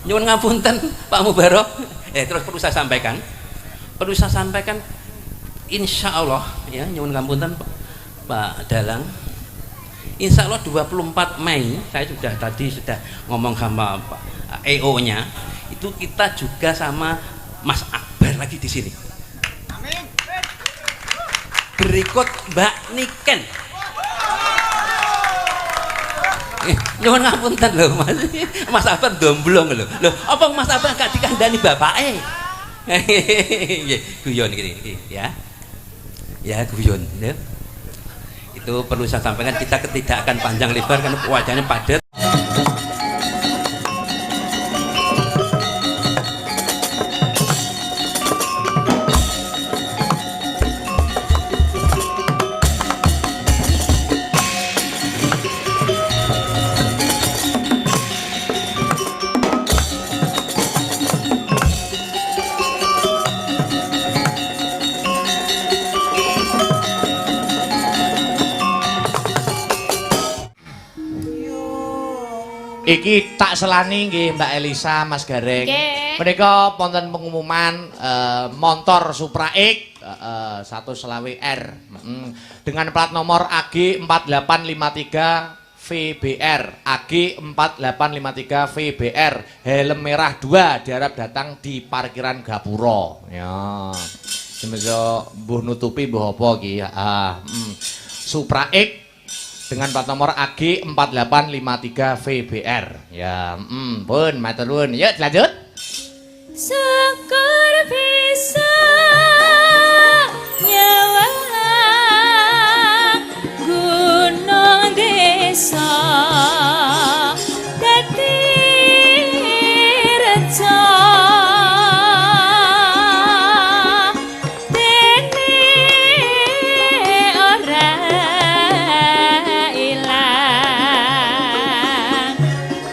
Nyuwun ngapunten Pak Mubarok. Terus perlu saya sampaikan. Perlu saya sampaikan insya Allah ya nyuwun ngapunten Pak Dalang. Insya Allah 24 Mei saya sudah ngomong sama Pak EO-nya itu kita juga sama Mas Akbar lagi di sini. Amin. Berikut Mbak Niken. Nyuwun ngapunten lho Mas Akbar domblong lho. Lho apa Mas Akbar gak dikandani bapake? Nggih, guyon iki ya. Ya guyon ya. Itu perlu saya sampaikan, kita tidak akan panjang lebar karena wajahnya padat. Iki tak selani nggih Mbak Elisa, Mas Gareng. Menika wonten pengumuman montor Supra X 120R dengan plat nomor AG 4853 VBR. AG 4853 VBR. Helm merah 2 diharap datang di parkiran Gapura. Ya. Semoga mbuh nutupi mbuh apa iki. Supra X dengan plat nomor AG 4853 VBR. Ya, pun matur nuwun. Yuk lanjut. Syukur bisa nyawang gunung desa dadi reca dene ora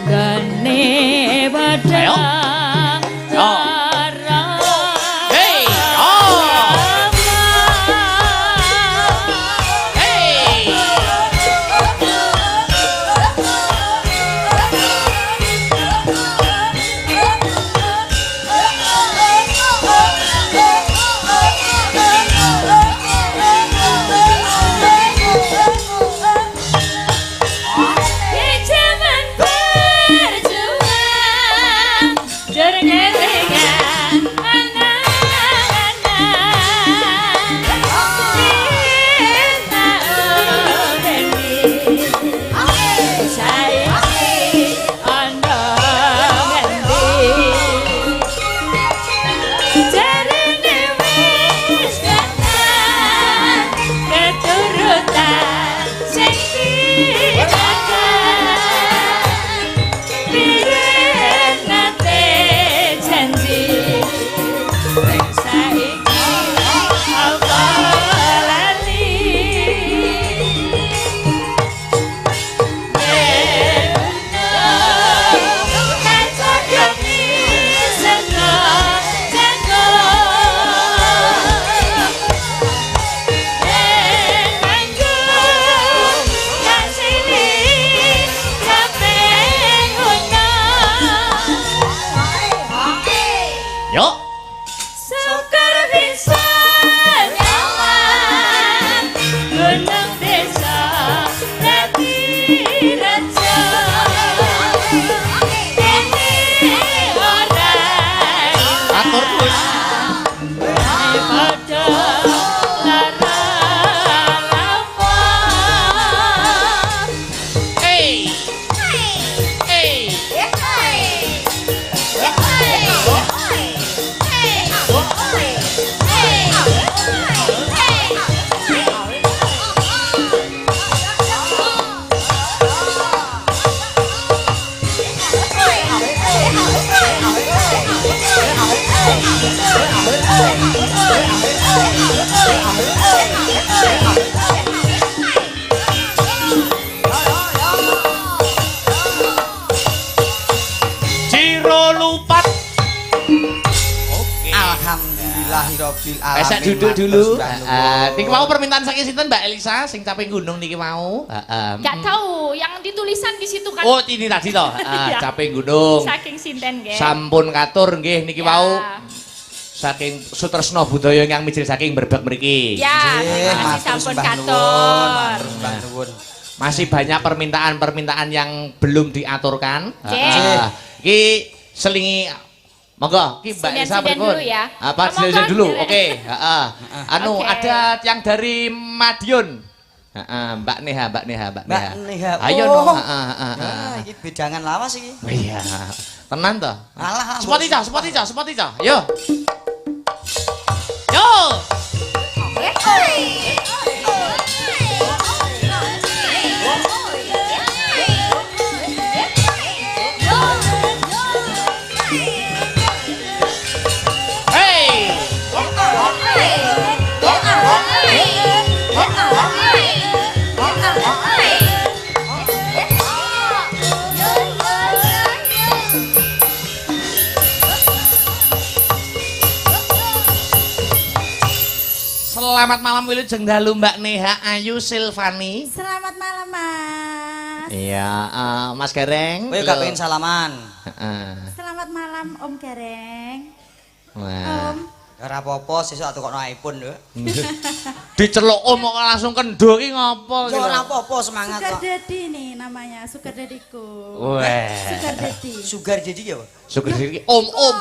gane badang Alhamdulillahirabbil alamin. Esek duduk dulu. Niki mau permintaan saking sinten Mbak Elisa sing caping gunung niki mau? Gak tahu, yang ditulisan di situ kan. Oh, ini tadi toh. Iya. Caping gunung. Saking sinten nggih. Sampun katur nggih niki Ya. mau. Saking Sutresna Budaya yang mijil saking Berbak mriki. Ya, terima kasih matur sampun sembah katur. nuwun, matur sembah nuwun. Masih banyak permintaan-permintaan yang belum diaturkan. Oke. Ki selingi monggo ki Mbak Elisa Sinden-sinden pripun? dulu ya. Apa Oh, monggo, sinden dulu? boleh. Oke, heeh. Anu Oke. ada yang dari Madiun. Heeh, Mbak Neha. Mbak Neha. Ayo Oh. no. Heeh. Nah, iki bedangan lawas iki. Oh iya. Tenan toh? Alah. Spot ica. Yo. Yo. Hey. Selamat malam wilujeng dalu Mbak Neha Ayu Silvani. Selamat malam, Mas. Iya, Mas Gareng. Kowe gak pengen salaman. Heeh. Selamat malam, Om Gareng. Wah. Om, Ora apa-apa, sesuk atukno iPhone lho. Diceluk om kok langsung kendo ki ngopo Ya ki? ora apa-apa, semangat Sugar kok. Daddy nih namanya, Sugar Daddyku. Weh. Sugar Daddy. Sugar jadi ya, Pak? Sugar diri om. Om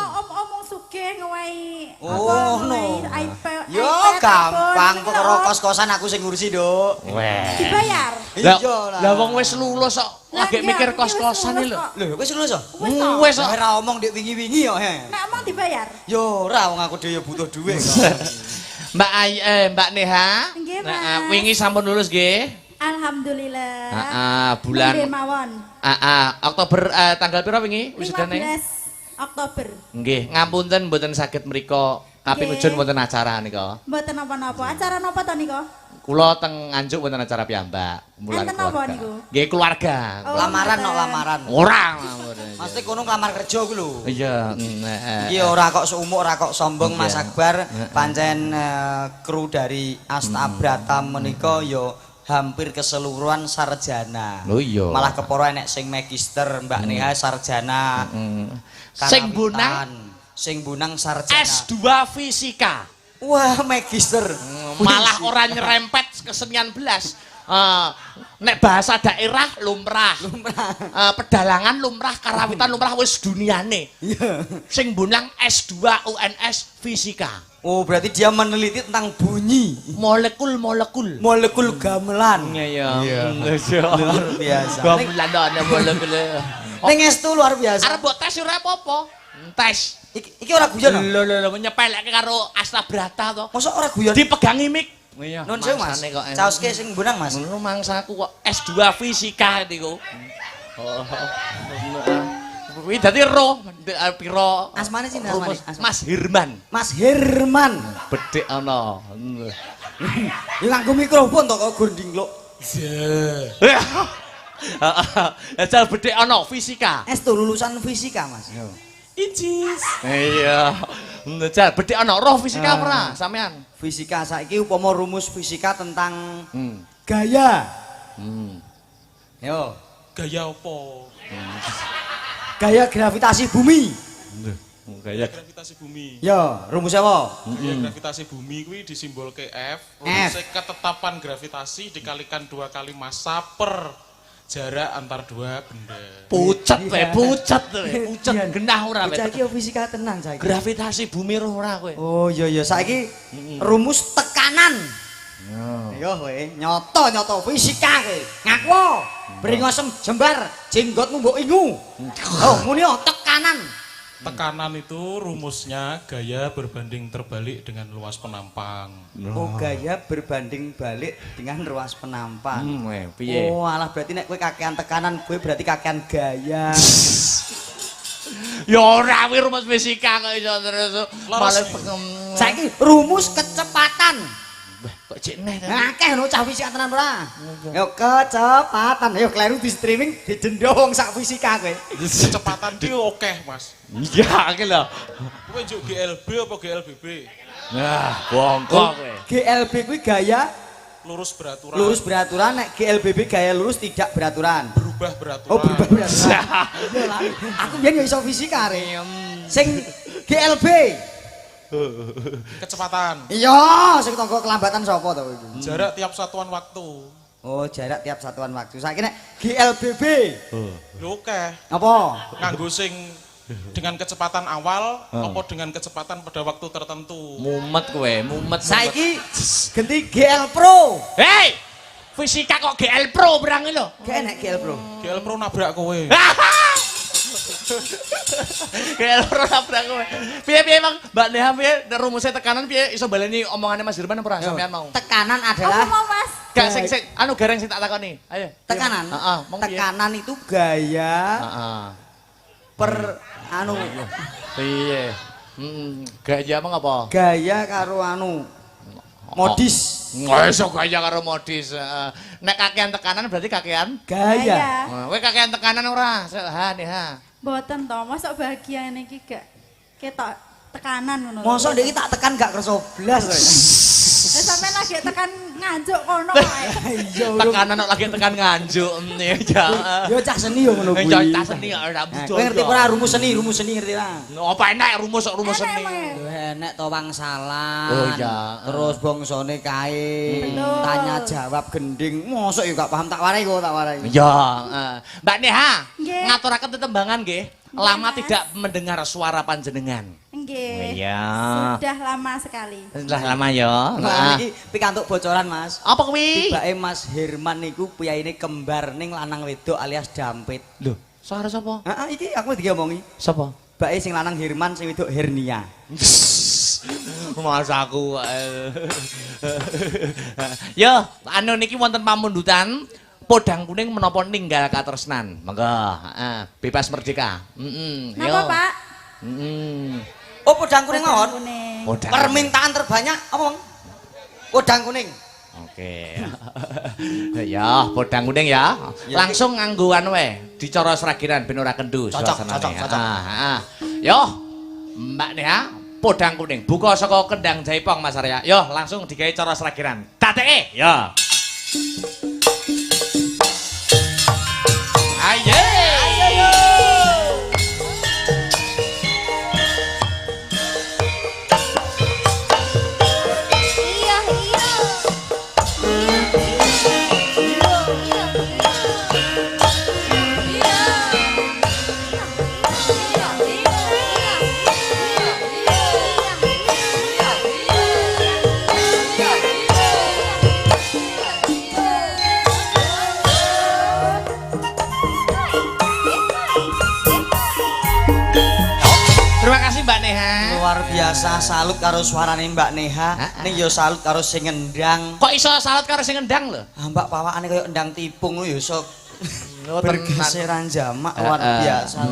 sugih ngewahi Oh, no. iPad. Yo iPad, gampang iPhone, kok karo kos-kosan aku sing ngurusi, Nduk. Weh. Dibayar. Iya Lah wong wis lulus kok lagi Lah, mikir iya, kos-kosan wis lho. lulus kok. Lho, wis lulus kok? Wis toh. Wis kok. Ora omong dik wingi-wingi yo, he. Nek omong dibayar. Yo ora wong aku dhewe butuh duit kok. Mbak Neha. Nggih, Nah, Mas. wingi sampun lulus nggih. Alhamdulillah. Bulan Nggih mawon. Oktober tanggal pira wingi wisudane? 15 Oktober. Nggih, ngapunten mboten saged mriko kapingujun Nggih. wonten acara nika. Mboten napa-napa. Acara napa to nika? Kula teng Nganjuk wonten acara piyambak. Mulang Enten napa keluarga. niku? Nggih keluarga. Oh, Lamaran mboten. no lamaran. Ora. Mesti kono ngelamar kerja ku lho. Iya, Iki ora kok seumur, ora kok sombong Mas Iya. Akbar, pancen kru dari Astabrata menika ya hampir keseluruhan sarjana. Oh iya. Malah keporo enek sing magister, Mbak Neha sarjana. Sing Karawitan, bunang sing bunang sarjana. S2 fisika. Wah, magister. Malah orang nyerempet kesenian belas. Nek bahasa daerah lumrah. Pedalangan lumrah, karawitan lumrah wis duniane. Iya. Sing bunang S2 UNS fisika. Oh, berarti dia meneliti tentang bunyi Molekul-molekul. molekul gamelan. Iya. Luar biasa. Gamelan ana molekul. Ning estu luar biasa. Arep mbok tes ora apa-apa. Tes. Iki ora guyon. Lho nyepeleke karo Astabrata to. Mosok ora guyon? Dipegangi mik. Iya. Nun sewu Mas. Mangsane kok enak. Caoske sing bunang Mas. Ngono mangsaku kok S2 fisika niku. Kuwi dadi ro pira Asmane sih asmane. Mas Hirman. Mas Herman. Bedhek ana. Ya nganggo mikrofon to kok gonding lho. Jal bedhek ana fisika. Estu lulusan fisika Mas. Incis. Iya. Jal bedhek ana roh fisika ora sampean? Fisika saiki upama rumus fisika tentang gaya. Yo, Gaya apa? gaya gravitasi bumi. Gaya Gravitasi bumi. Yo, rumusnya apa? Gaya gravitasi bumi kuwi disimbolke F. F. Rumusnya ketetapan gravitasi dikalikan 2 kali massa per jarak antar dua benda. pucet Iya. pucet genah ora Bocah iki yo fisika tenan saiki. gravitasi bumi roh ora kowe. Oh iya iya saiki rumus tekanan. Yo kowe nyoto fisika kowe. Ngaku. Bringosem jembar jenggotmu mbok ingu. Oh muni yo tekanan. Tekanan itu rumusnya gaya berbanding terbalik dengan luas penampang. Oh gaya berbanding balik dengan ruas penampang. Piye? Oh alah berarti nek kowe kakean tekanan kowe berarti kakean gaya. Ya ora kuwi rumus fisika kok iso terus malah Saiki rumus kecepatan. Kok cek neh ta? Akeh ngono cah fisika tenan ora? Yo kecepatan, yo kleru di streaming didenda wong sak fisika kowe. Kecepatan ki oke, Mas. Iya, iki lho. Kowe njuk GLB apa GLBB? Nah, bongkok kowe. GLB kuwi gaya Lurus beraturan. lurus beraturan, nek GLBB gaya lurus tidak beraturan. Berubah beraturan. Oh, berubah beraturan. Iya lah. Aku biyen yo iso fisika re. Sing GLB. Kecepatan. Iya, sing tangga kelambatan sapa to iku? Jarak tiap satuan waktu. Oh, jarak tiap satuan waktu. Saiki nek GLBB. Lho oke. Apa? Nganggo sing dengan kecepatan awal apa dengan kecepatan pada waktu tertentu. Mumet kowe, mumet. Saiki ganti GL Pro. Hei! Fisika kok GL Pro berang lho. Gak enak GL Pro. GL Pro nabrak kowe. GL Pro nabrak kowe. Piye-piye Bang? Mbak Neha piye rumusnya tekanan piye iso baleni omongannya Mas Dirman ora sampean mau? Tekanan Apa adalah mau Mas? Gak sing anu gareng sing tak takoni. Ayo. tekanan. Heeh, mong piye? Tekanan itu gaya Heeh. per anu Piye? Gaya apa ngapa? gaya karo anu modis. Nggak iso gaya karo modis. Nek kakean tekanan berarti kakean. Gaya. Kowe kakean tekanan ora? Ha Neha. Mboten to, mosok bahagia niki gak ketok tekanan ngono. Mosok iki tak tekan gak kerso blas kowe. Lah sampean lagi tekan nganjuk kono ae. Iya. Tekanan kok lagi tekan nganjuk ya. Yo cah seni yo ngono kuwi. Yo cah seni ora butuh. Kowe ngerti ora rumus seni ngerti ora? Apa enak rumus seni. Lho enek to wangsalan. Oh, iya. Terus bangsane kae. Betul. Tanya jawab gending. Mosok yo gak paham tak warai kok tak warai. Ya, Mbak Neha, Nggih. ngaturaken tetembangan nggih. Lama tidak mendengar suara panjenengan. Nggih. Iya. Sudah lama sekali. Sudah lama ya. Nah, iki pikantuk bocoran, Mas. Apa kuwi? Tibake Mas Herman niku piyaine kembar ning lanang wedok alias dampit. Lho, suara sapa? Heeh, iki aku diomongi. Sapa? Bake sing lanang Herman, sing wedok Hernia. Mas aku. Yo, anu niki wonten pamundutan podang kuning menapa ninggal katresnan. Monggo, bebas merdeka. Napa, Pak? Oh, podang kuning mawon. Kuning. Podang. Permintaan terbanyak apa, Bang? Podang kuning. Oke. Ya, podang kuning ya. Langsung nganggo anu wae, dicara sragiran ben ora kendu suasanane. Cocok. Yo, Mbak Neha, podang kuning buka saka kendang Jaipong Mas Arya. Yo, langsung digawe cara sragiran. Dateke, yo. Ayo. Iya, iya. Terima kasih Mbak Neha. Luar biasa, salut karo suarane Mbak Neha. Ning yo salut karo sing ngendang. Kok iso salut karo sing ngendang lho? Ah, Mbak pawakane koyo endang tipung lho yo iso Tenan. bergeseran jamak luar biasa.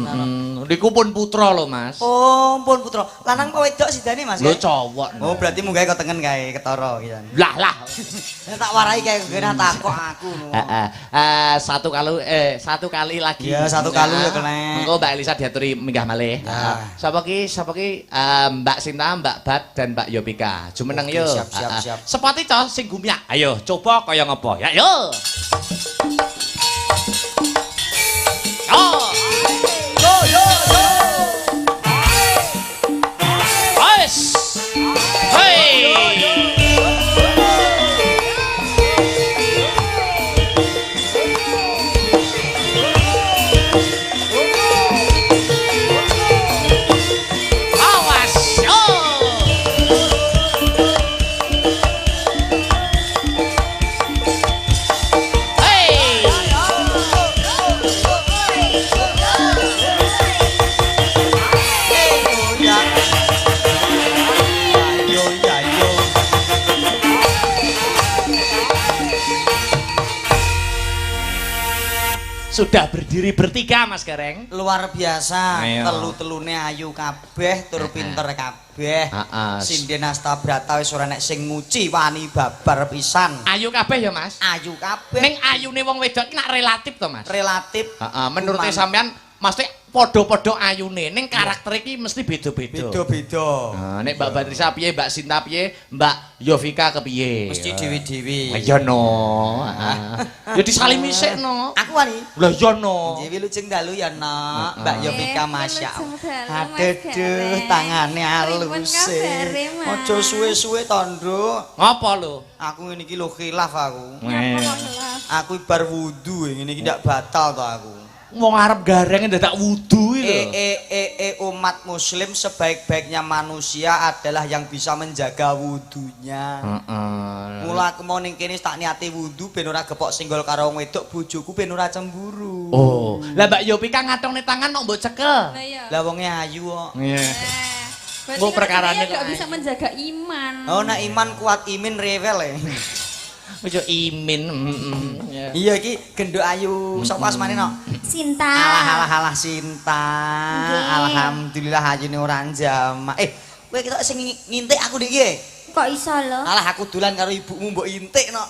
Niku pun putra lho, Mas. Oh, ampun putra. Lanang apa wedok sidane Mas? Lho Kae? cowok. Oh, berarti munggah ketengen kae ketara gitu. Lah. Tak warai kae kena takok aku. Satu kali lagi. Iya, satu kali ya kena. Engko Mbak Elisa diaturi minggah malih. Nah. Sapa ki? Mbak Sinta, Mbak Bat dan Mbak Yopika. Jumeneng Oke, yo. siap. Sepati to sing gumyak. Ayo coba kaya ngopo. Ya yo. Yo. Wes. Hey. Awas, yo. sudah berdiri bertiga Mas Gareng. Luar biasa. Ayo. Telu-telune ayu kabeh, tur pinter kabeh. Sinden Astabrata wis ora nek sing nguci wani babar pisan. Ayu kabeh ya Mas. Ayu kabeh. Ning ayune wong wedok ki nak relatif to Mas. Relatif. Menurut sampean mesti podo-podo ayune ning karakter iki mesti beda-beda. Beda-beda. Nah, nek Mbak Batrisa piye, Mbak Sinta piye, Mbak Yovika kepiye? Mesti dewi-dewi. Ya no. Ya disalimi sik no. Aku wani. Lah ya no. Dewi lujeng dalu ya no. Mbak Yovika Masya Allah. Aduh, Aduh, tangane alus. Aja suwe-suwe tondo. Ngapa lho? Aku ngene iki lho khilaf aku. Eh. Aku bar wudu ngene iki ndak batal to aku. Wong arep gareng dadak wudu lho. Umat muslim sebaik-baiknya manusia adalah yang bisa menjaga wudunya. Mula aku mau ning kene tak niati wudu ben ora gepok singgol karo wong wedok, bojoku ben ora cemburu. Oh, lah Mbak Yopika ngatongne tangan kok mbok cekel. Lah wonge ayu kok. Iya. Berarti Mbok perkarane nggak bisa menjaga iman. Oh, nek iman kuat imin rewel ya. Ojo imin. Iya iki genduk ayu. Sapa asmane no? Sinta. Alah Sinta. Alhamdulillah ayune ora jamak. Kowe ketok sing ngintik aku dik iki. Kok iso lho? Alah aku dolan karo ibumu mbok intik no.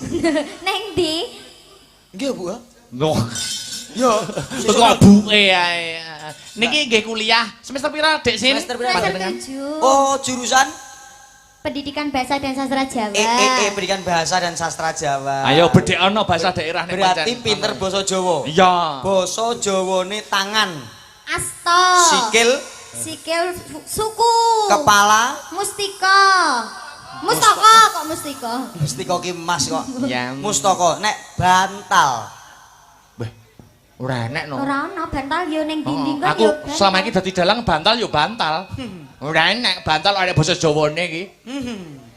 Neng ndi? Nggih, Bu. Loh, Yo, kok buke ae. Niki nggih kuliah semester pira, Dek Sin? Semester pira, Semester Panjenengan? 7. Oh, jurusan Pendidikan Bahasa dan Sastra Jawa. Pendidikan Bahasa dan Sastra Jawa. Ayo bedhekno bahasa daerah ning Berarti pinter basa Jawa. Iya. Basa Jawane tangan, Asto. Sikil suku. kepala, Mustika. Mustaka kok mustika. mustaka ki emas kok. Ya. Mustaka nek bantal. Ora enek no. Ora ana bantal yo ning dinding kok Aku yo bantal. selama ini dadi dalang bantal yo bantal. Ora enek bantal ada basa Jawane iki.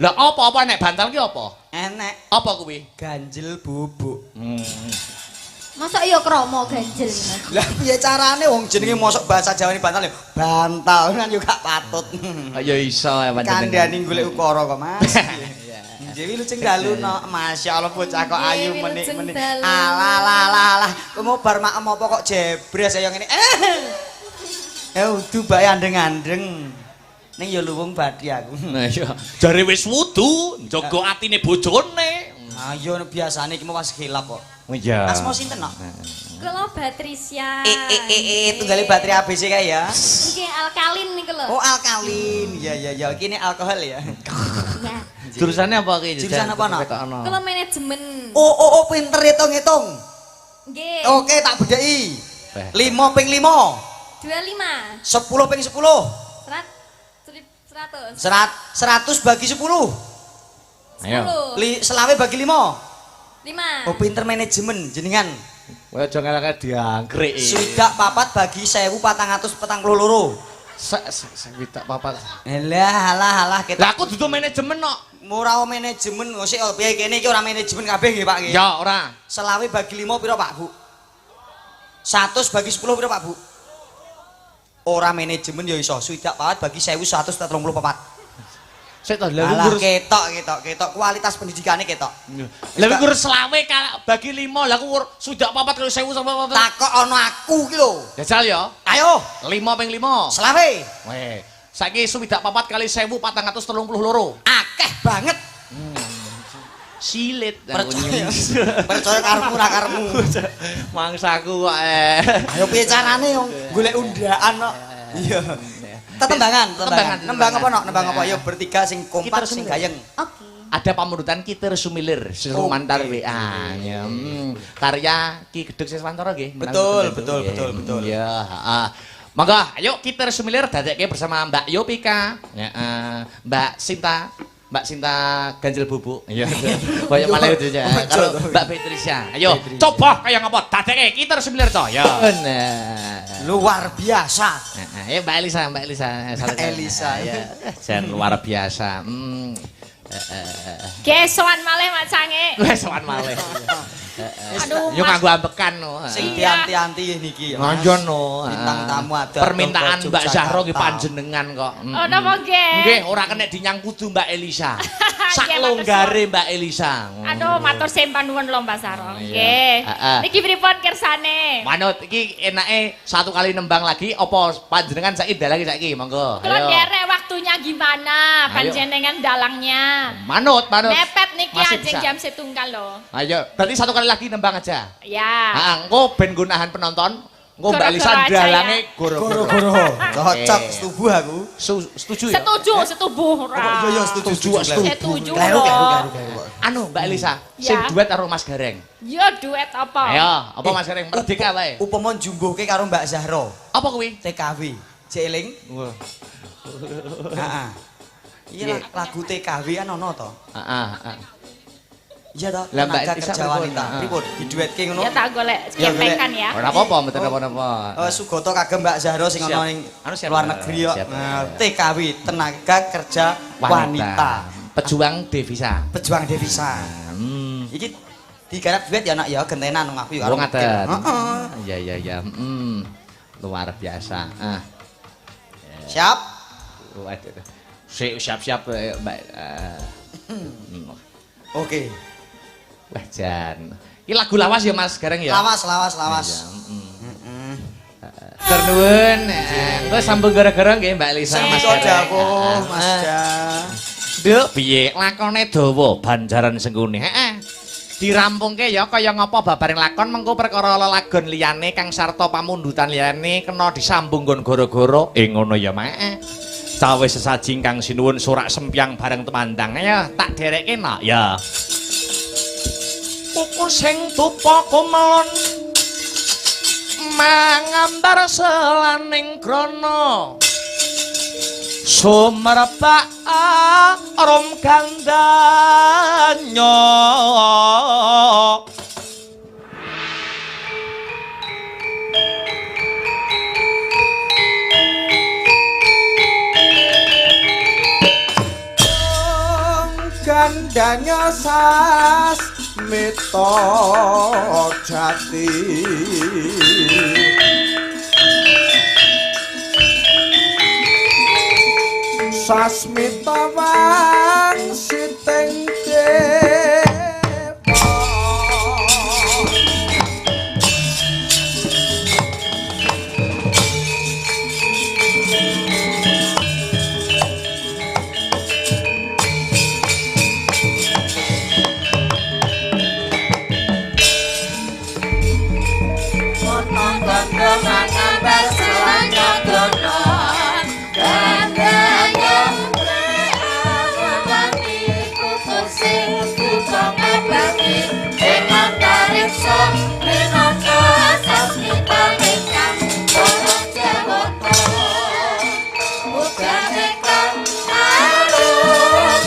Lah apa-apa nek bantal ki apa? Enek Apa kuwi? ganjel bubuk. Masa yo kromo ganjel. Lah piye carane wong jenenge mosok bahasa Jawa ini bantal yo bantal kan yo gak patut. Ya iso Kandhani golek ukara kok, Mas. Dewi luceng dalu no, Masya Allah bocah kok ayu menik-menik. Alah, kamu bar makem apa kok jebres saya ngene. Udu bae andeng-andeng. Ning ya luwung badhe aku. Nah iya, jare wis wudu, njaga atine bojone. Ayo biasane iki pas khilaf kok. Iya. Asma sinten no? Kalau Patricia. Tunggale baterai ABC kae ya. Iki alkalin nih kalau. Oh, alkalin. Ya, kini alkohol ya. Ya. Jurusannya apa ki? Jurusan apa, no? Kalau manajemen. Oh, pinter hitung-hitung. Nggih. Oke, tak bedheki. 5 ping 5. 25. 10 ping 10. 100. 100 bagi 10. Ayo. Selawe bagi 5. 5. Oh, pinter manajemen jenengan. Kowe aja ngelake diangkrek. Swidak papat bagi 1442. Swidak papat. Alah kita. Lah aku dudu manajemen kok. Ora manajemen sik piye kene iki ora manajemen kabeh nggih Pak nggih. Ya ora. Selawe bagi 5 pira Pak Bu? 100 bagi 10 pira Pak Bu? Ora manajemen ya iso. Swidak papat bagi 1134. Sik to lha Alah ketok kualitas pendidikane ketok. Lha iki kur selawe bagi 5 lah aku sudak papat karo 1000 sampe Takok ana aku ki lho. jajal ya. Ayo 5 ping 5. selawe. Weh, saiki suwidak papat kali 1432. Akeh banget. Silit. Percaya karepmu ra karepmu. Mangsaku kok Ayo piye carane golek undaan kok. Iya. Tetembangan. Nembang apa nok? Nembang apa? Ayo bertiga sing kompak sing gayeng. Oke. Ada pamurutan Kiter Sumilir Sumantar WA ya. Karya Ki Gedeg Siswantoro nggih. Betul. Ya, heeh. Monggo ayo Kiter Sumilir dadekke bersama Mbak Yopika, ya, Mbak Sinta Ganjel Bubuk. Iya. Koyo malah itu ya. Kalau Mbak Patricia. Ayo coba kaya ngapa dadekke Kiter Sumilir to ya. Luar biasa. Ayo Mbak Elisa. Elisa ya. Jan luar biasa. Gesoan malih macange. Wes sowan malih. Aduh, Yo nganggo ambekan no. Sing dianti-anti niki ya. Nganjon no. Bintang tamu ada. Permintaan Toko Mbak Zahra ki Yogyakarta. panjenengan kok. Oh, napa nggih? Nggih, ora kena dinyang kudu Mbak Elisa. Sak longgare Mbak Elisa. Aduh, matur sempan nuwun lho Mbak Sarong. Iya. Nggih. Heeh. Niki pripun kersane? Manut iki enake satu kali nembang lagi apa panjenengan saiki dalang saiki monggo. Kula nderek waktunya gimana? Ayo. Panjenengan dalangnya. Manut. Mepet niki Masih anjing bisa. jam setunggal lho. Ayo, berarti satu kali lagi nembang aja. Ya. Heeh, engko ben gunahan penonton. Engko Mbak Elisa Goro-goro aja dalange ya. goro-goro. Cocok setuju aku. Setuju ya? Setuju, setubuh ora. Iya setuju. Setuju. Kleru. Anu Mbak Elisa, Ya. sing duet karo Mas Gareng. Yo duet apa? Ayo, apa Mas Gareng merdeka wae. Upama jumbuhke karo Mbak Zahra. Apa kuwi? TKW. Jeling. Heeh. Iya lagu TKW kan ono to. Heeh, heeh. Iya toh. Lah, Mbak Tenaga Elisa kerja pripun? wanita. Heeh. Pripun? Diduetke ngono. Ya tak golek Ya, kepekan ya. Ora apa-apa, mboten apa-apa. Sugoto kagem Mbak Zahra sing Siap. ono ning Anu siap. luar negeri yo. Siap. TKW Tenaga Kerja Wanita. Pejuang devisa. Pejuang devisa. Hmm. Iki digarap duet ya nak ya gentenan nang aku ya. Oh ngaten. Heeh. Iya iya iya. Luar biasa. Ah. Siap? Waduh. Siap-siap Mbak. Oke. Wah jan. Iki lagu lawas ya Mas Gareng ya? Lawas. Iya, Tur nuwun. Engko sambung gara-gara nggih Mbak Elisa Mas Mas Gareng. Jago, Mas Ja. Nduk, piye lakone dawa Banjaran Sengkuni? Heeh. Dirampungke ya kaya ngapa babaring lakon mengko perkara lelagon liyane kang sarta pamundutan liyane kena disambung nggon gara-gara. Ngono ya, Mak. Cawe sesaji kang sinuwun sorak sempiang bareng temandang ya tak derekke nak ya. Kuku sing tupa kumelon mangambar selaning grana. Sumerbak rom gandanya gandanya sas mito jati Sasmita wang siteng dewa Ono gondo mangambar selanya gono gandanya preawani kukusing kukong abadi dengan tarikso minoko sasmita nekam kono jawoko udah nekam alun-alun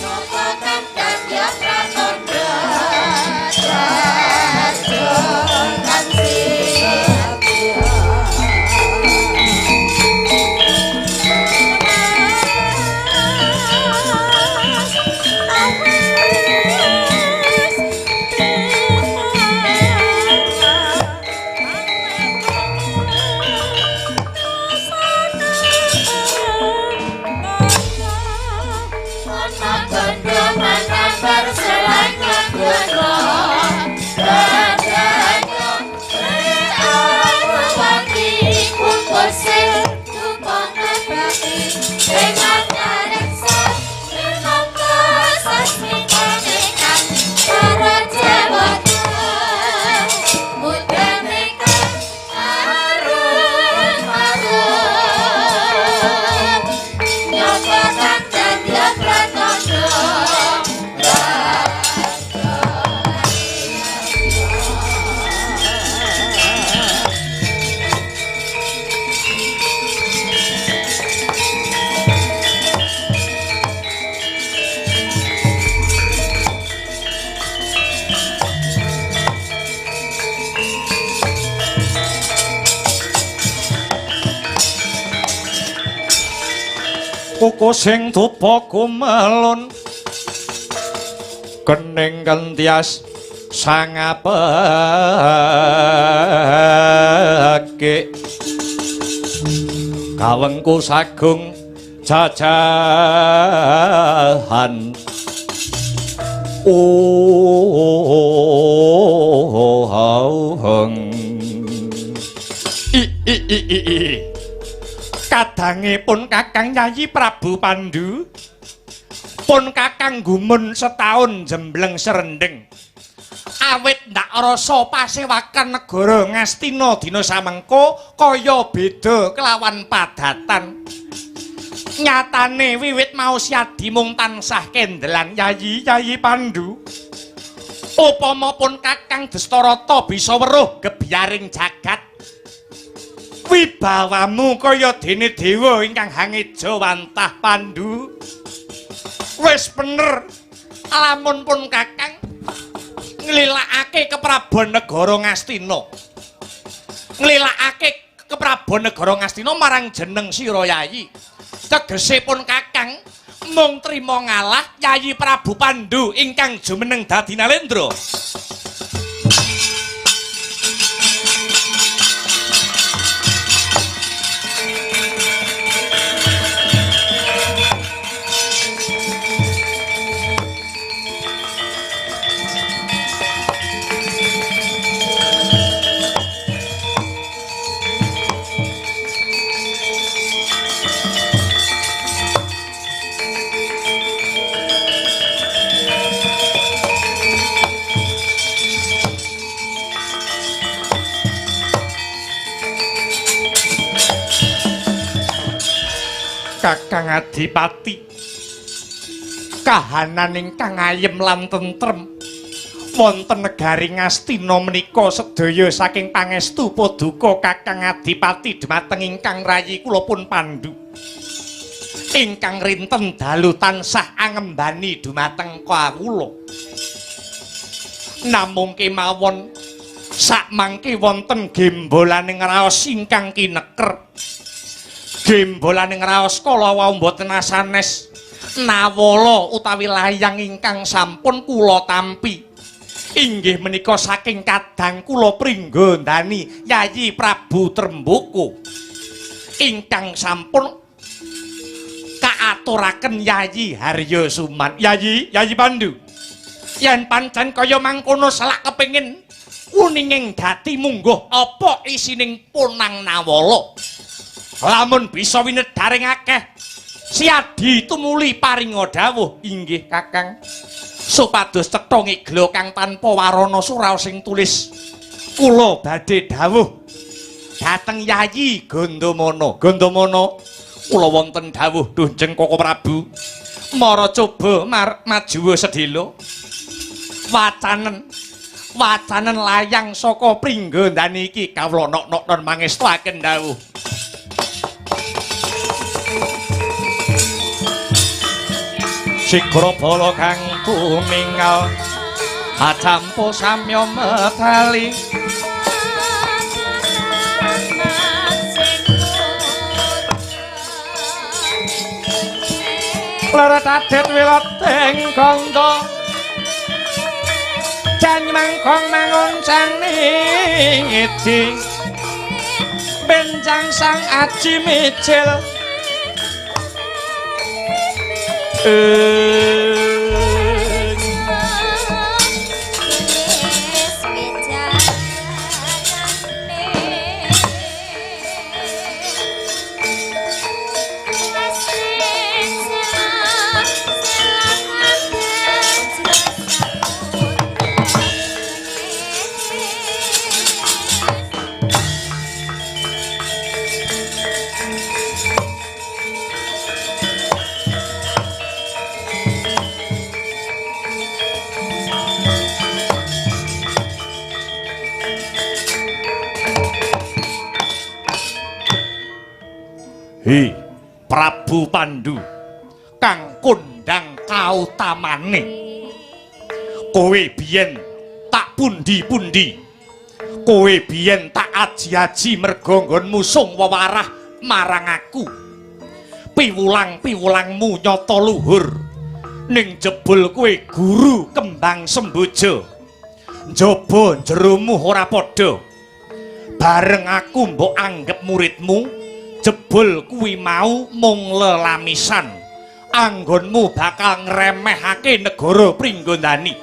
Noko kandan ya pranondo kuku sing tupa kumelon kening kentias sangapake kawengku sagung jajahan kadangipun Kakang Yayi Prabu Pandhu pun Kakang gumun setahun jembleng serendeng awit ndak rasa pasewakan negara Ngastina dina samengko kaya beda kelawan padatan nyatane wiwit mau siadi mung tansah kendelan Yayi Pandhu upama pun Kakang Destarata bisa weruh gebyaring jagat wibawamu kaya dene dewa ingkang hangeja wantah Pandhu wis bener lamun pun Kakang nglilakake kepraban negara Ngastina nglilakake kepraban negara Ngastina marang jeneng sira Yayi tegese pun Kakang mung trima ngalah Yayi Prabu Pandhu ingkang jumeneng dadi Nalendra Kakang Adipati kahanan ingkang ayem lan tentrem wonten negari Ngastina menika sedaya saking pangestu paduka Kakang Adipati dhumateng ingkang rayi kula pun Pandhu ingkang rinten dalu tansah angembani dhumateng kawula namung kemawon sakmangke wonten gembolaning raos ingkang kineker gembolaning raos kala wau boten asanes nawala utawi layang ingkang sampun kula tampi inggih menika saking kadang kula pringgondani Yayi Prabu Tremboko ingkang sampun kaaturaken Yayi Harya Suman Yayi Pandhu yen pancen kaya mangkono selak kepengin kuninging dadi mungguh apa isining punang nawala lamun bisa winedaring akeh siadi tumuli paringa dawuh inggih Kakang supados cetha ngigla kang tanpa warana suraos sing tulis kula badhe dawuh dhateng Yayi Gandamana kula wonten dawuh Dunjeng Koko Prabu mara coba maju sedhela wacanen layang saka pringgondani iki kawula nok-nok mangestuaken dawuh Sigra bala kang tumingal acampa samya metali lara tadet wilateng kanda jan mangkong mangoncani ngiti benjang sang aji micil Prabu Pandhu kang kondang kautamane kowe biyen tak pundi-pundi kowe biyen tak aji-aji merga nggonmu sung wewarah marang aku piwulang-piwulangmu nyata luhur ning jebul kowe guru kembang semboja. Njaba jeromu ora padha. Bareng aku mbok anggep muridmu, jebul kuwi mau mung lelamisan. Anggonmu bakal ngremehake negara Pringgondani.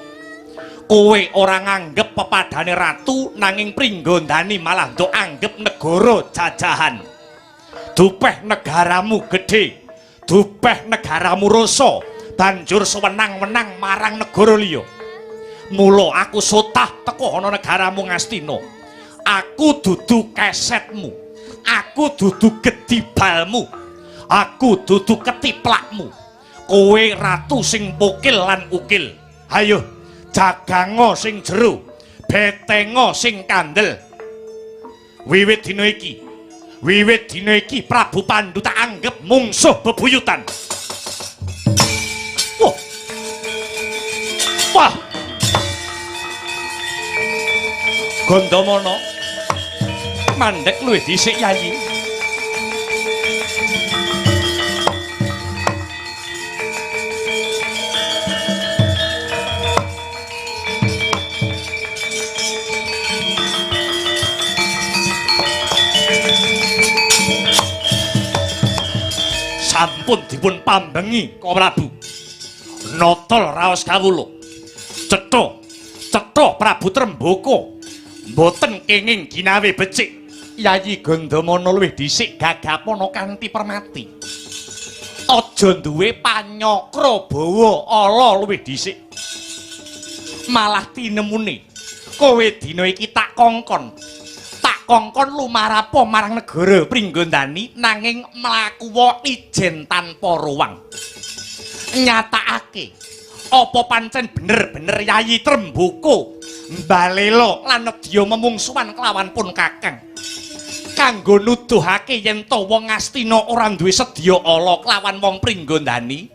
Kowe ora nganggep pepadane ratu nanging Pringgondani malah ndok anggep negara jajahan. Dupeh negaramu gedhe, dupeh negaramu rasa, banjur sewenang-wenang marang negara liya. Mula aku sotah teko ana negaramu Ngastina. Aku dudu kesetmu. Aku dudu gedibalmu. Aku dudu ketiplakmu. Kowe ratu sing pukil lan ukil. Hayo jagango sing jero, betengo sing kandel. Wiwit dina iki Prabu Pandhu tak anggep mungsuh bebuyutan. Wah. Gandamana mandhek luwih dhisik Yayi. Sampun dipun pambengi Ka Prabu. Notol raos kawula. Cetha Prabu Trembaka mboten kenging ginawe becik. Yayi Gandamana luwih dhisik gagapana kanthi permati. Aja duwe panyakra bawa ala luwih dhisik. Malah tinemune kowe dina iki tak kongkon lumarapo marang negara Pringgondani nanging mlakuwa ijen tanpa ruwang. Nyatakake apa pancen bener-bener Yayi Trembaka mbalela lan nedya memungsuhan kelawan pun Kakang kanggo nuduhake yen to wong Astina ora duwe sedya ala kelawan wong Pringgondani.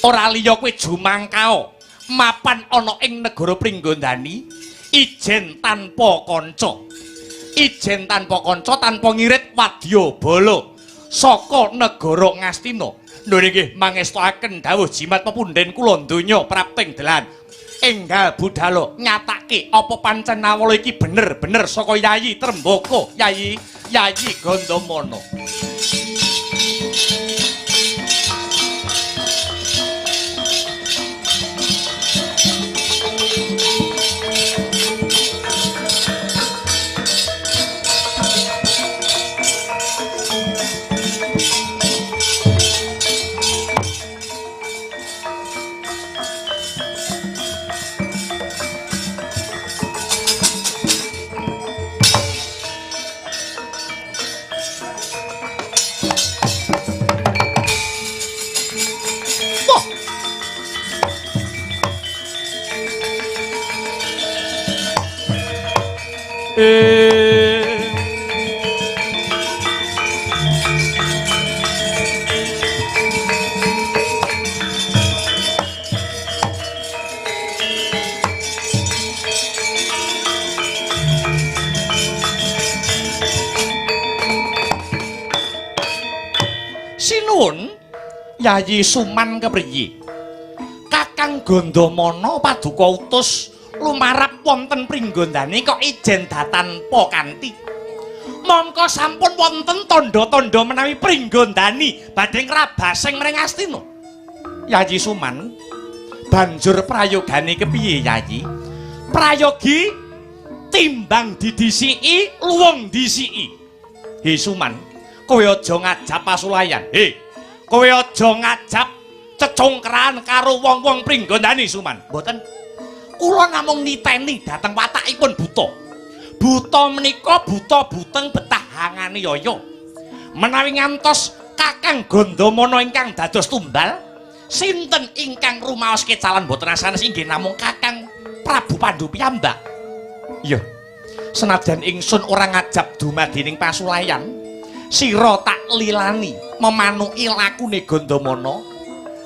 Ora liya kowe jumangkao mapan ana ing negara Pringgondani ijen tanpa kanca. Ijen tanpa kanca tanpa ngirit wadya bala saka negara Ngastina. Lho nggih mangestaken dawuh jimat pepundhen kula donya prapting dalan. Enggal budhalo nyatake apa pancen nawala iki bener-bener saka Yayi Trembaka, Yayi Gandamana. Sinuwun Yayi Suman kepriye? Kakang Gandamana paduka utus lumarap wonten Pringgondani kok ijen datanpa kanthi. Mongko sampun wonten tandha-tandha menawi Pringgondani badhe ngrabasing mring Astina. Yayi Suman, banjur prayogane kepiye Yayi? Prayogi timbang didisiki luwung disiki. He Suman, kowe aja ngajab pasulayan. Kowe aja ngajab cecongkran karo wong-wong Pringgondani Suman. Mboten. Kula namung niteni dhateng watakipun buta. Buta menika buta buteng betah hangane yaya. Menawi ngantos Kakang Gandamana ingkang dados tumbal, sinten ingkang rumaos kecalan boten asanes inggih namung Kakang Prabu Pandhu piyambak. Iya. Senajan ingsun ora ngajab dumadining pasulayan, sira tak lilani memanuki lakune Gandamana,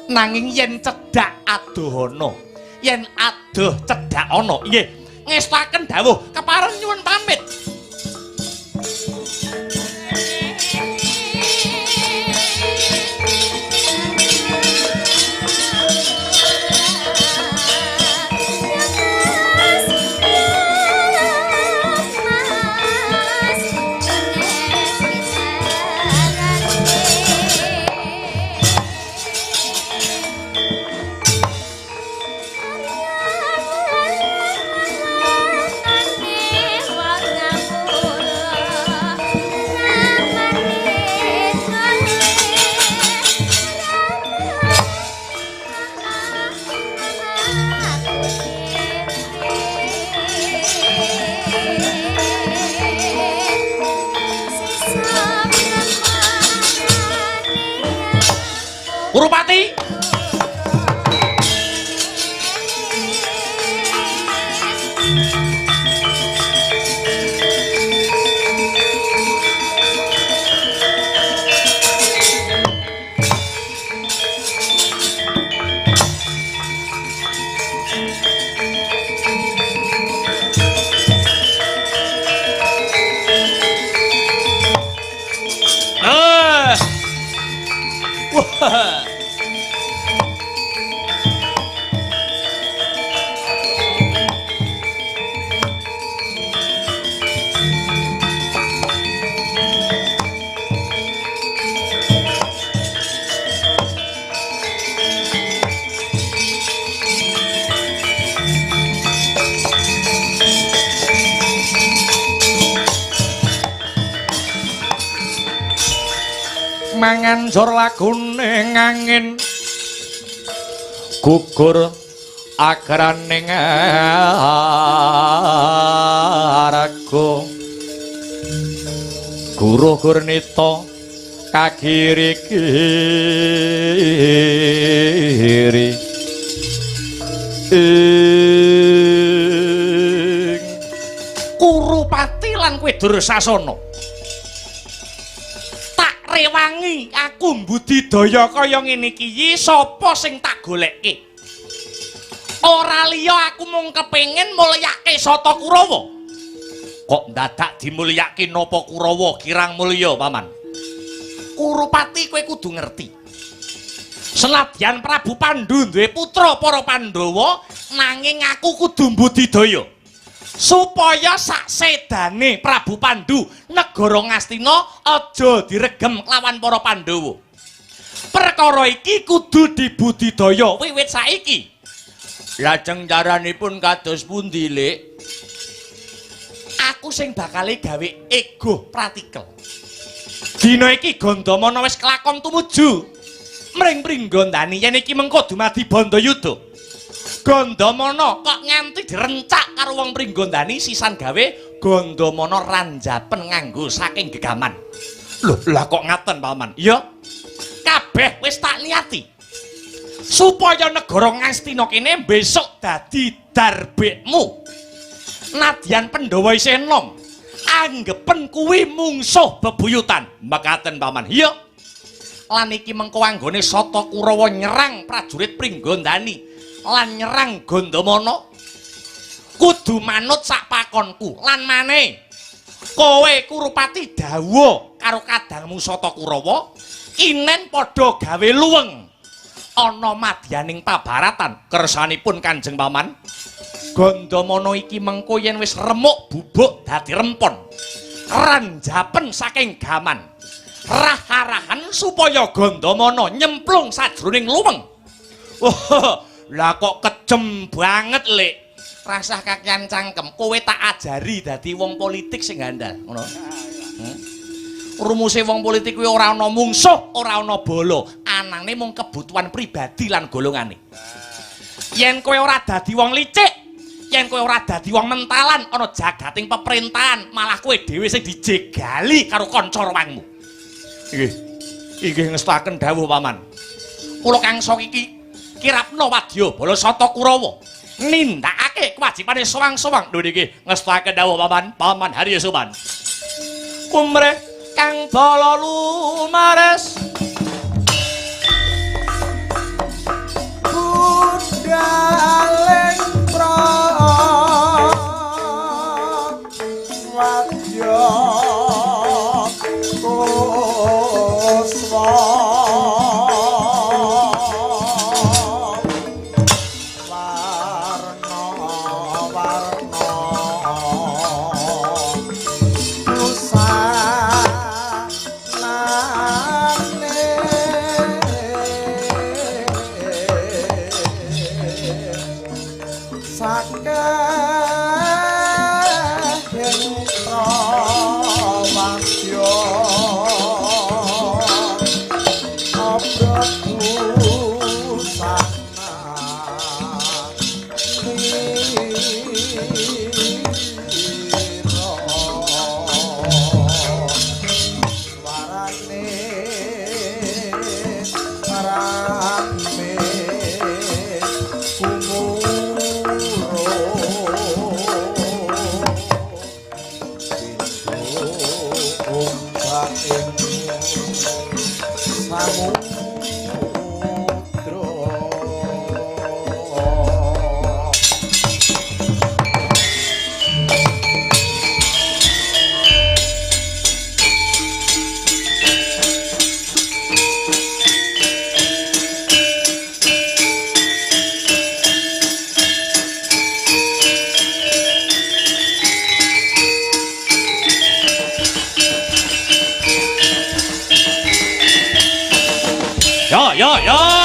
nanging yen cedhak adohana, yen adoh cedhak ana, nggih ngestaken dawuh kepareng nyuwun pamit. Kurupati. Mangan jor lagune angin gugur agraning araga Guruh Gurnita kagiri-giri Kurupati lan kowe Dursasana rewangi aku mbudidaya kaya ngene iki sapa sing tak golekke ora liya aku mung kepengin mulyake Sata Kurawa kok dadak dimulyake napa Kurawa kirang mulya paman Kurupati kowe kudu ngerti senadyan Prabu Pandhu duwe putra para Pandhawa nanging aku kudu mbudidaya supaya sak sedane Prabu Pandhu negara Ngastina aja diregem lawan para Pandhawa. Perkara iki kudu dibudidaya wiwit saiki. Lajeng caranipun kados pundi, Lik? Aku sing bakale gawe ego pratikel. Dina iki Gandamana wis kelakon tumuju mring Pringgondani yen iki mengko dumadi Bandayuda. Gandamana kok nganti direncak karo wong Pringgondani sisan gawe Gandamana ranjapen nganggo saking gegaman. Lho, lah kok ngaten, Paman? Iya. Kabeh wis tak niati. Supaya negara Ngastina kene besok dadi darbekmu. Nadyan Pandhawa isih enom, anggepen kuwi mungsuh bebuyutan. Makaten, Paman. Iya. Lan iki mengko anggone Sata Kurawa nyerang prajurit Pringgondani. Lan nyerang Gandamana kudu manut sak pakonku lan maneh kowe Kurupati dawuh karo kadangmu Sata Kurawa inen padha gawe luweng ana madyaning pabaratan kersanipun Kanjeng Paman Gandamana iki mengko yen wis remuk bubuk dadi rempon ranjapen saking gaman rah-arahan supaya Gandamana nyemplung sajroning luweng lah kok kejem banget, Lik. Rasah kakean cangkem, kowe tak ajari dadi wong politik sing handal, ngono. Rumuse wong politik kuwi ora ana mungsuh, ora ana bala, anane mung kebutuhan pribadi lan golongane. Yen kowe ora dadi wong licik, yen kowe ora dadi wong mentalan ana jagating pemerintahan, malah kowe dhewe sing dijegali karo kanca rewangmu. Inggih ngestaken dawuh Paman. Kula kangsa iki kirapna wadya bala Sata Kurawa nindakake kewajibane sowang-sowang lho niki ngestake dawuh Paman Harya Soman kumreh kang bala lumares budaleng wadya kuswa yo yo.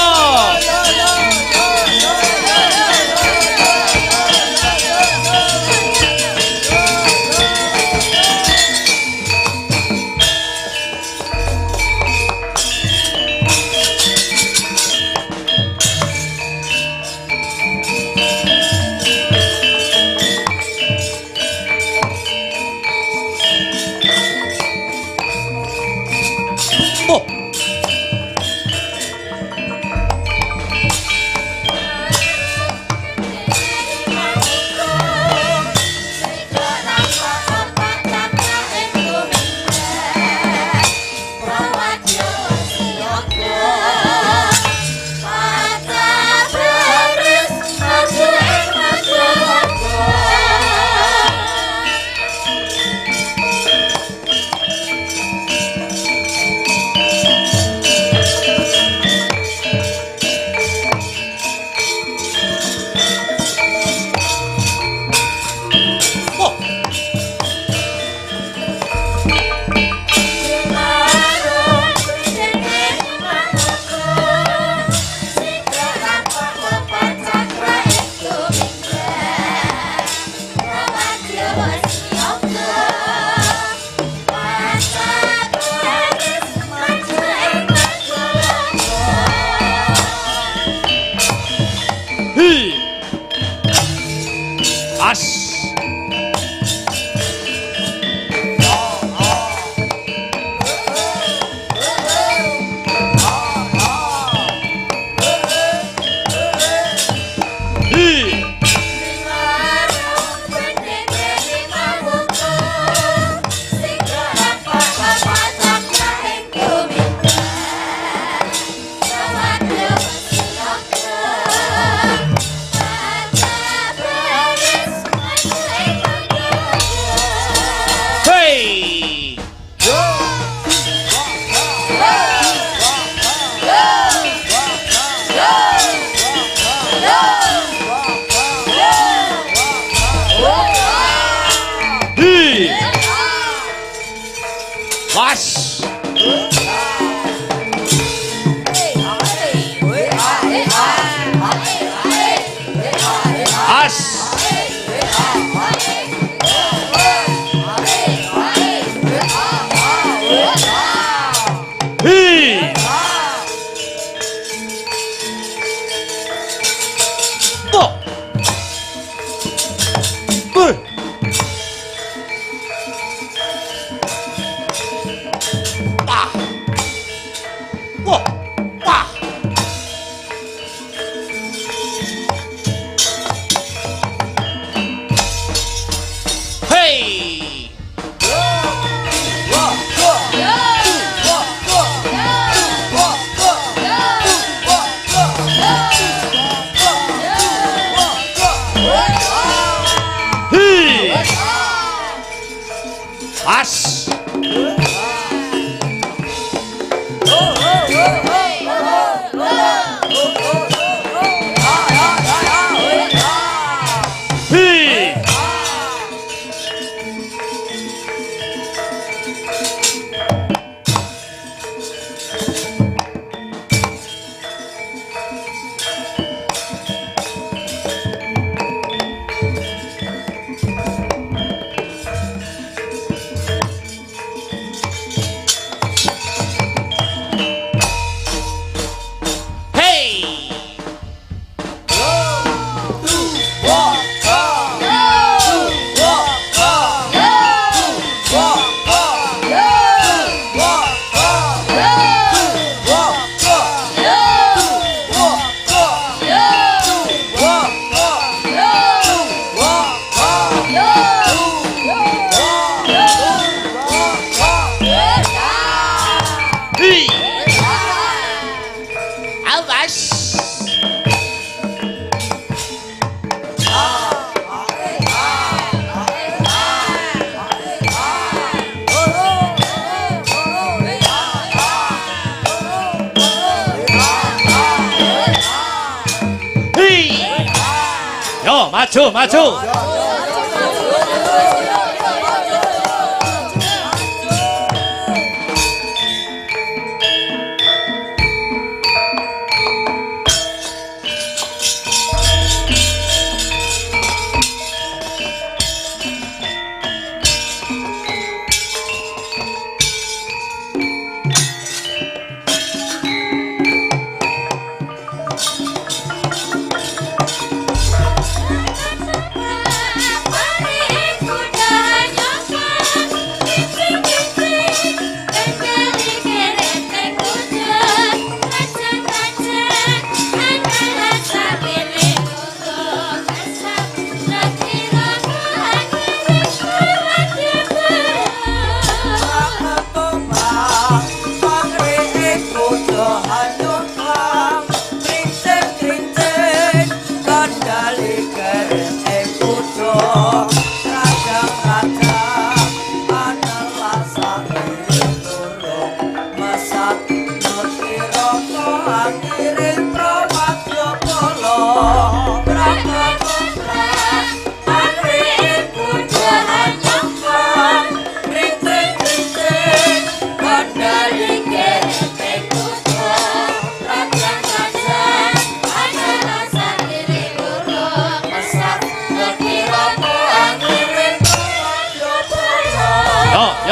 Maju, maju.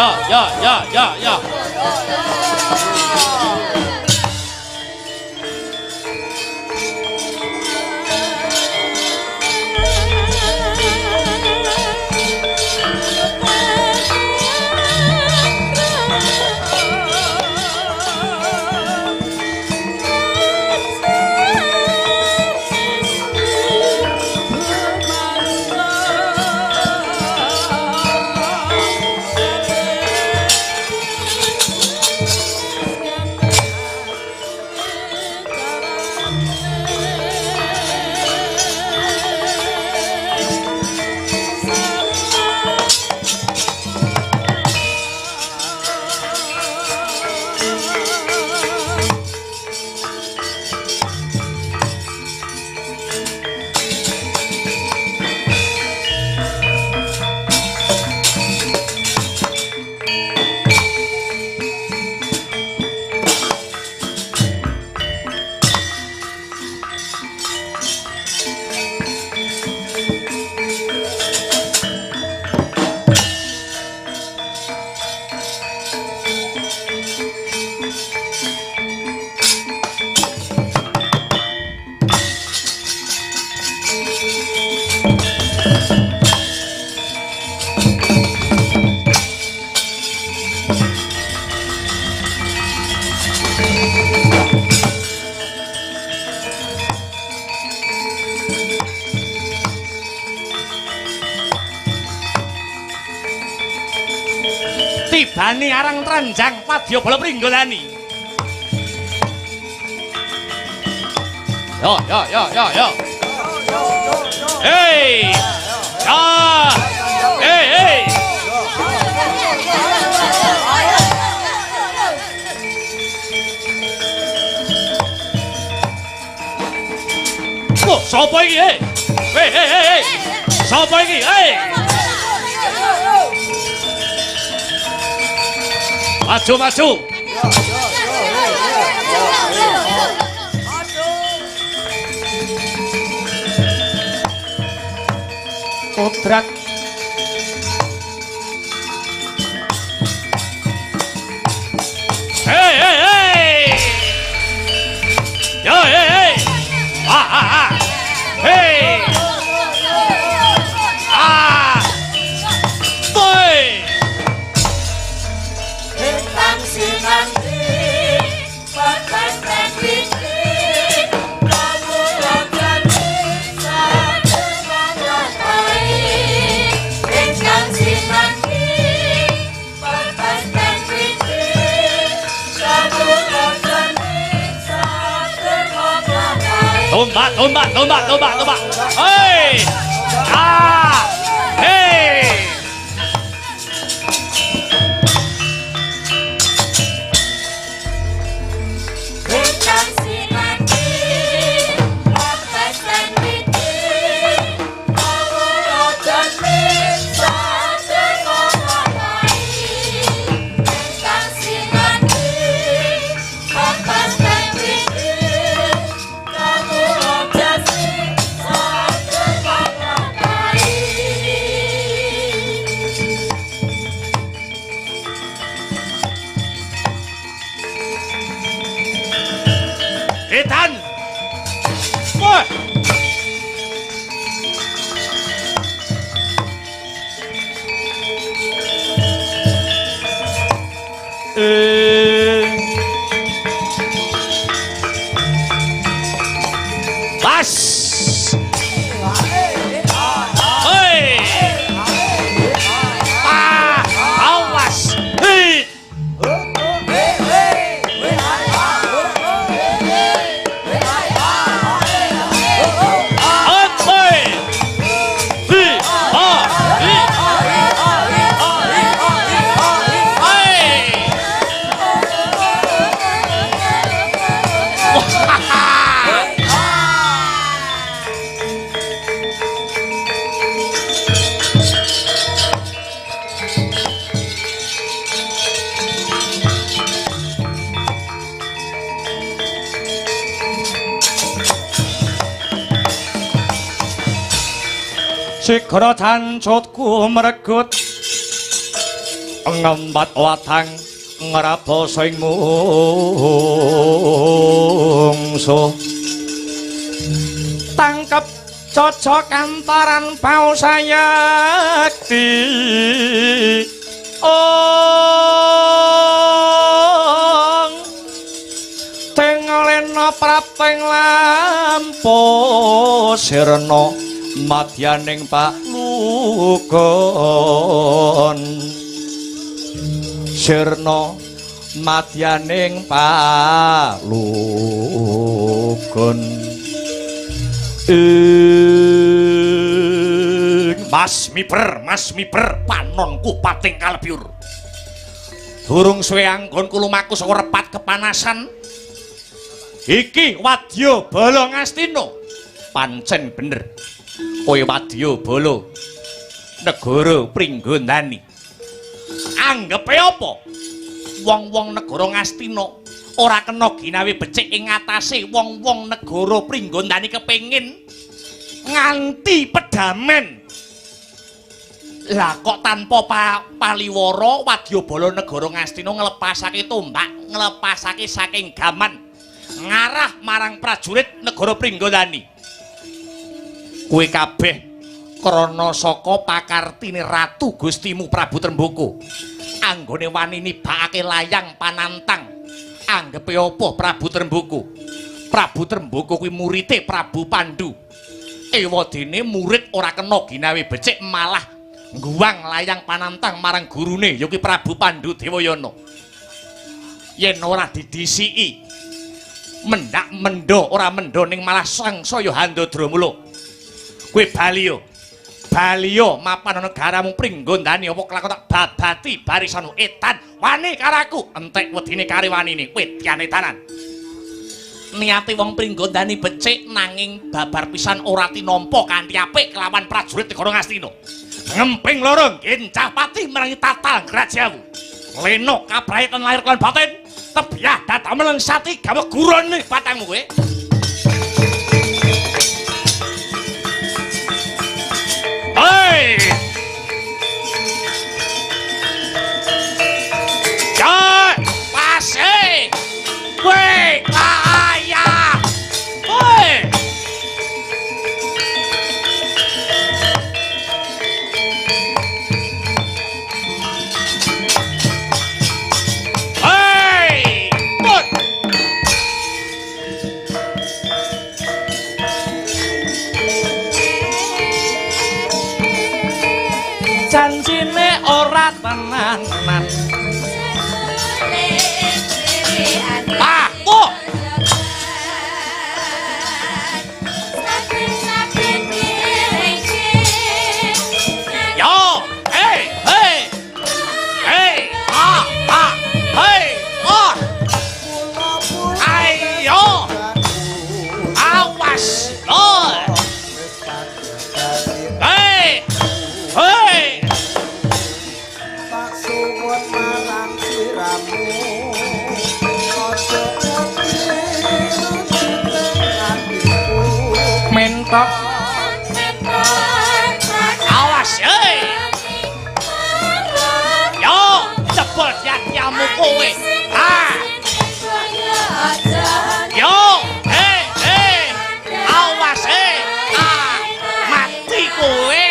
ya. Tibani arang tranjang padya bala pringgolani. Yo. Hey. Ya. Hey. Oh, sapa iki? Hey. Sapa iki? Hey. Maju. Kodrat. Hey. Yo, hey. Ah. Hey. Boy. Bintang sinanti, patas dan bikin, kamu akan bisa mengatai. Bintang sinanti, patas dan bikin, kamu akan bisa mengatai. Tombak. Hei. Hei. Bintang sinanti, patas dan bikin, kamu akan bisa mengatai. Bintang sinanti, patas dan bikin, kamu akan bisa mengatai. Etan. Wah. Pas. Hei. Awas. Hei. Sikara tanjutku mregut ngembat watang ngraposo ing mungsuh tangkep cocok kantaran pausayakti ong tengolena prapeng lampu sirna madyaning Pak Lugon sirna madyaning Pak Lugon Mas miber panonku pating kalebyur durung suwe anggonku lumaku saka repat kepanasan iki wadya bala Ngastina pancen bener kowe wadya bala negara Pringgondani anggepe apa wong-wong negara Ngastina ora kena ginawe becik ing ngatasé wong-wong negara Pringgondani kepengin nganti pedamen. Lah kok tanpa paliwara wadyabala negara Ngastina nglepasake tombak, nglepasake saking gaman ngarah marang prajurit negara Pringgondani. Kuwi kabeh krana saka pakartine Ratu Gustimu Prabu Tremboko. Anggone wani nibakake layang panantang. Anggepe apa Prabu Tremboko? Prabu Tremboko kuwi murite Prabu Pandhu. Ewadene murid ora kena ginawe becik malah ngguwang layang panantang marang gurune ya kuwi Prabu Pandhu Dewayana. Yen ora didisiki mendak mendo ora mendo ning malah sangsaya Handadramula. Kuwi Baliya mapan negaramu Pringgondani apa kelakon tak babati barisan edan wani karaku entek wedine kari wanine wedyan edanan. Niate wong Pringgondani becik nanging babar pisan ora tinampa kanthi apik kelawan prajurit negara Ngastina. Ngemping loro gencah pati merangi tata grajamu. Leno kabrayatan lahir lan batin tebyah datamel sati gawe gurune patangmu kowe. Hei! Jai! Pase! Weh! Ayah! Weh! Hei! Put! Janjine ora tenanan. Aku yo, hey, hey, hey, hey, ayo, awas, hey, hey. Tak suwun marang siramu aja mentok awas yo cepet yakiamu kowe yo awas mati kowe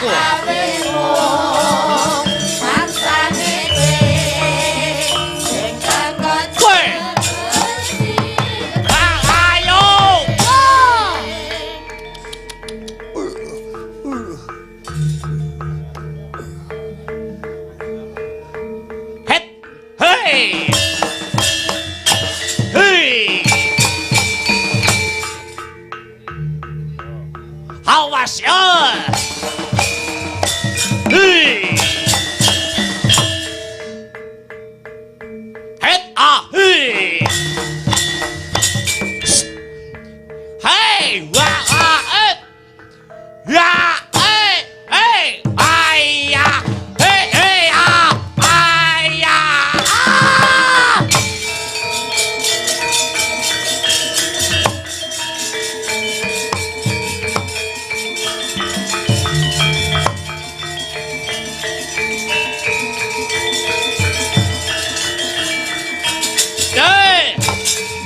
aku. Kowe. Ayo. Het. Hey. Hey. Awas ya. Hei. Het hei. Hei, wa et. Ya, hei. Ayya. Hei, ayya.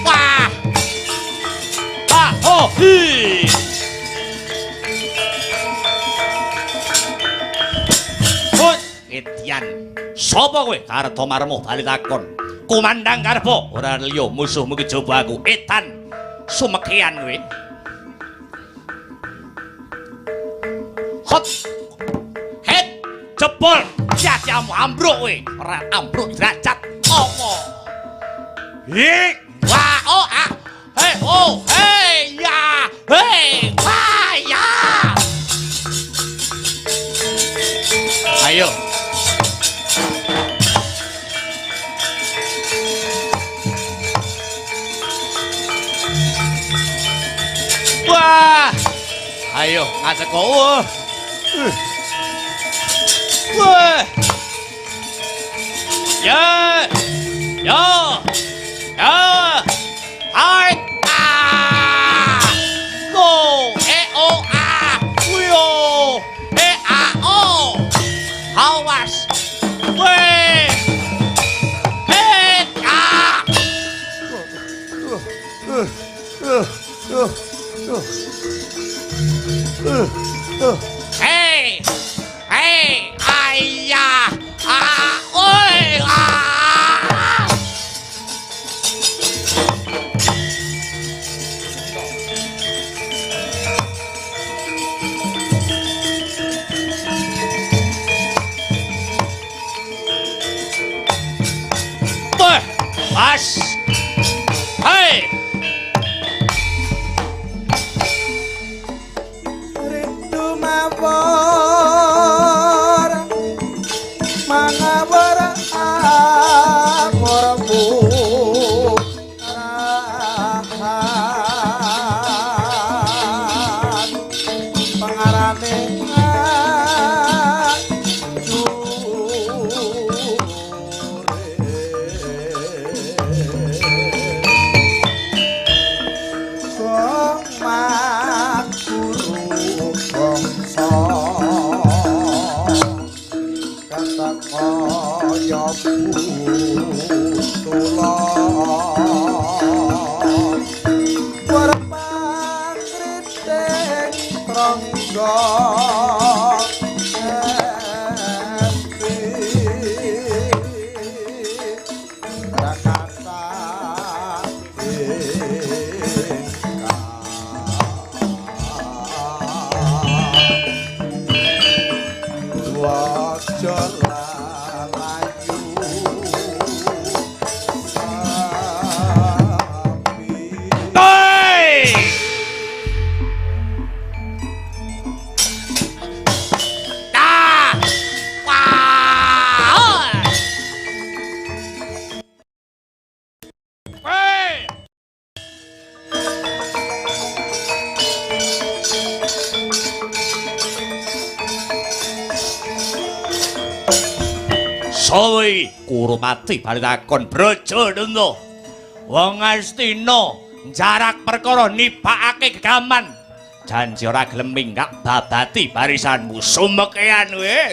Wah. Oh, hi. Hut, Etian. Sopo kowe? Karto marmo bali takon. Kumandang karpo ora liya musuhmu kejaba aku. Etan. Sumekian kowe. Hot. Het. Jebol. Jasiamu ambruk kowe. Ora ambruk derajat. Apa? Hei, wah, oh, ah, hei, oh, hei, ya, hei, wah, ya. Ayo. Wah, ayo, ngajak kau. Wah, ya, ya. Ya, hai, go, o, uyo, o, awas, weh, hey, hey, ayah, oi, Mas, hei, rindu mawar mangawar amormu rahan pengarane Sowi Kurumati bali takon Brajadana. Wong Astina jarak perkara nibakake gegaman. Janji ora gelem minggak babati barisanmu sumekean kowe.